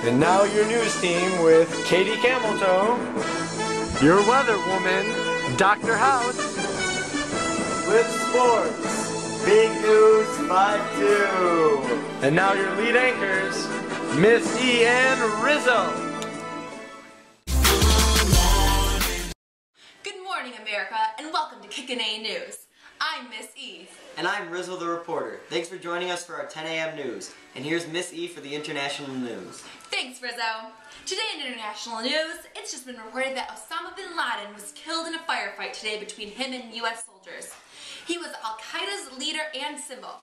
And now your news team with Katie Cameltoe, your weather woman, Dr. House, with sports, Big News 5-2. And now your lead anchors, Miss E and Rizzo. Good morning, America, and welcome to Kickin News. I'm Miss E. And I'm Rizzo the reporter. Thanks for joining us for our 10 a.m. news. And here's Miss E for the international news. Thanks, Rizzo. Today in international news, it's just been reported that Osama bin Laden was killed in a firefight today between him and U.S. soldiers. He was Al-Qaeda's leader and symbol.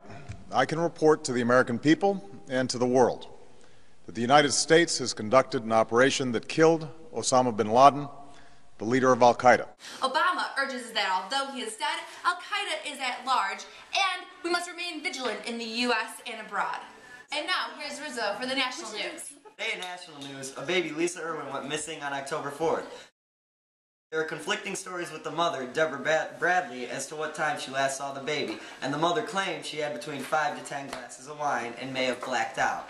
I can report to the American people and to the world that the United States has conducted an operation that killed Osama bin Laden, the leader of Al-Qaeda. Obama urges that although he is dead, Al-Qaeda is at large, and we must remain vigilant in the U.S. and abroad. And now, here's Rizzo for the national news. Today in national news, a baby, Lisa Irwin, went missing on October 4th. There are conflicting stories with the mother, Deborah Bradley, as to what time she last saw the baby, and the mother claimed she had between 5 to 10 glasses of wine and may have blacked out.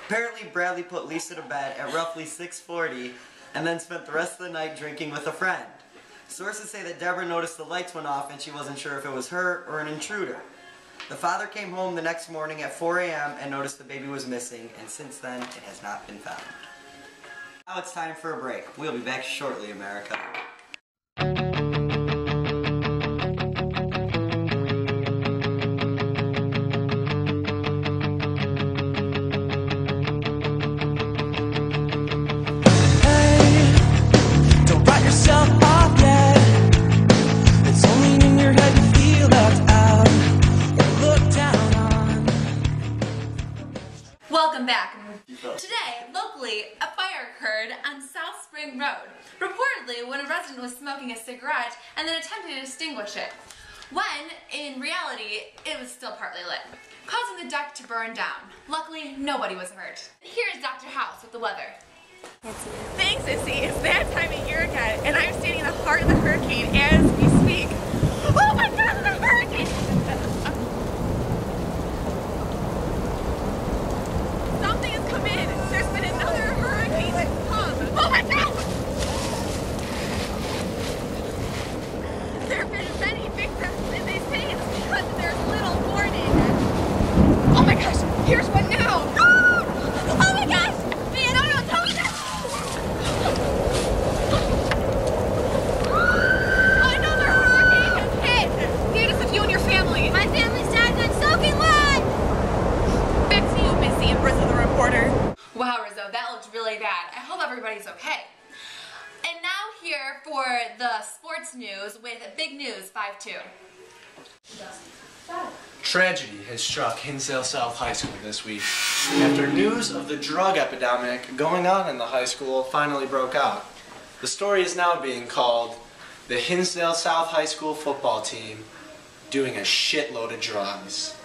Apparently, Bradley put Lisa to bed at roughly 6:40 and then spent the rest of the night drinking with a friend. Sources say that Deborah noticed the lights went off and she wasn't sure if it was her or an intruder. The father came home the next morning at 4 a.m. and noticed the baby was missing, and since then it has not been found. Now it's time for a break. We'll be back shortly, America. Welcome back. Today, locally, a fire occurred on South Spring Road, reportedly when a resident was smoking a cigarette and then attempted to extinguish it, when, in reality, it was still partly lit, causing the deck to burn down. Luckily, nobody was hurt. Here's Dr. House with the weather. Thanks, Missy. It's that time of year again, and I'm standing in the heart of the hurricane as we speak. Oh my God, the hurricane! Something has come in. There's been another hurricane that's come. Oh my God! There have been many victims, and they say it's because there's little warning. Oh my gosh, here's one now. Oh my gosh! Man, no, don't do Another hurricane has hit. Needless of you and your family. My family's died and I'm soaking wet. Back to you, Missy and Rizzo the reporter. Wow, Rizzo, that looked really bad. I hope everybody's okay. And now here for the sports news with Big News 5-2. Tragedy has struck Hinsdale South High School this week after news of the drug epidemic going on in the high school finally broke out. The story is now being called the Hinsdale South High School football team doing a shitload of drugs.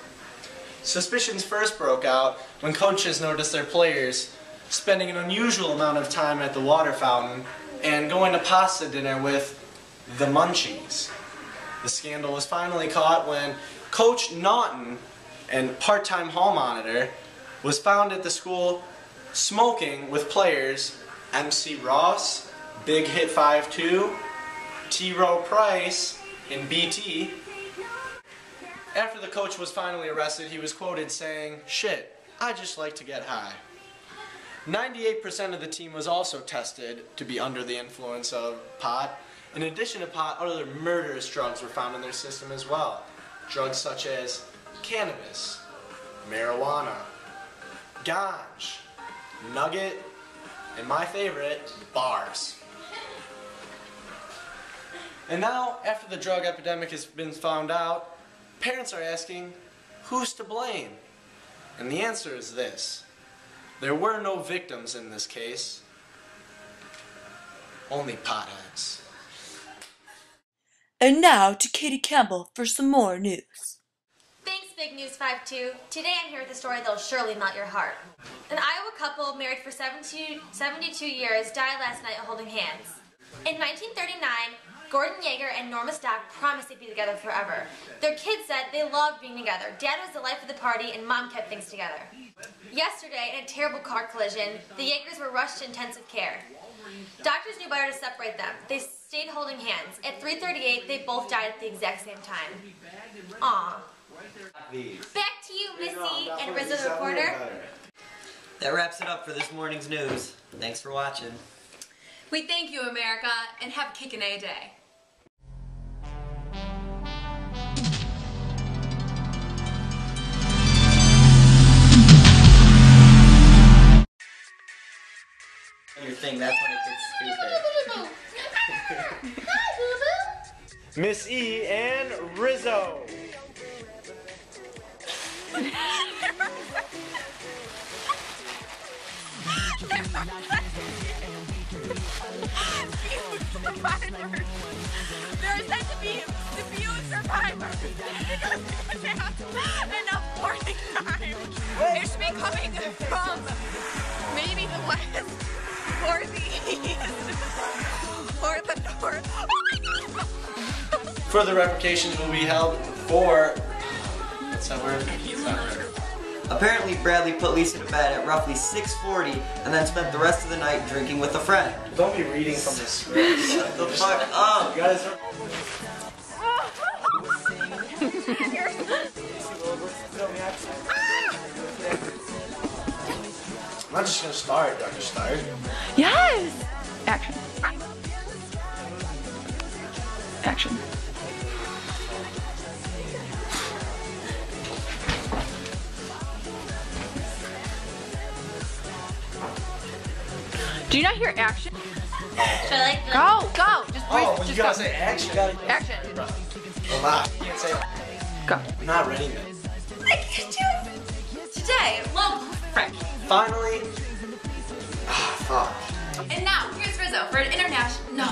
Suspicions first broke out when coaches noticed their players spending an unusual amount of time at the water fountain and going to pasta dinner with the Munchies. The scandal was finally caught when Coach Naughton and part-time hall monitor was found at the school smoking with players MC Ross, Big Hit 5-2, T-Row Price, and BT. After the coach was finally arrested, he was quoted saying, "Shit, I just like to get high." 98% of the team was also tested to be under the influence of pot. In addition to pot, other murderous drugs were found in their system as well. Drugs such as cannabis, marijuana, ganj, nugget, and my favorite, bars. And now, after the drug epidemic has been found out, parents are asking, who's to blame? And the answer is this: there were no victims in this case, only potheads. And now to Katie Campbell for some more news. Thanks, Big News 5-2. Today I'm here with a story that'll surely melt your heart. An Iowa couple married for 72 years died last night holding hands. In 1939, Gordon Yeager and Norma Stack promised they'd be together forever. Their kids said they loved being together. Dad was the life of the party and Mom kept things together. Yesterday, in a terrible car collision, the Yeagers were rushed to intensive care. Doctors knew better to separate them. They stayed holding hands. At 3:38, they both died at the exact same time. Aw. Back to you, Missy and Rizzo the reporter. That wraps it up for this morning's news. Thanks for watching. We thank you, America, and have a Kickin' A day. Your thing, that's when it gets stupid. Miss E and Rizzo. They're said to be dispute survivors because they have enough warning time. It should be coming from maybe the west or the east or the north. Oh my God! Further replications will be held for. What's that word? It's not right. Apparently, Bradley put Lisa to bed at roughly 6:40 and then spent the rest of the night drinking with a friend. Don't be reading from the script. Shut the fuck up! You guys are. I'm not just gonna start. Do I just start? Yes! Action. Action. Do you not hear action? Should I like Go! Just Oh, just you gotta go. say action. Action. Well, not. You can't say it. Go. I'm not ready yet. I can't do it. Today, local French. Finally. Ah, fuck. And now, here's Rizzo for an international. No.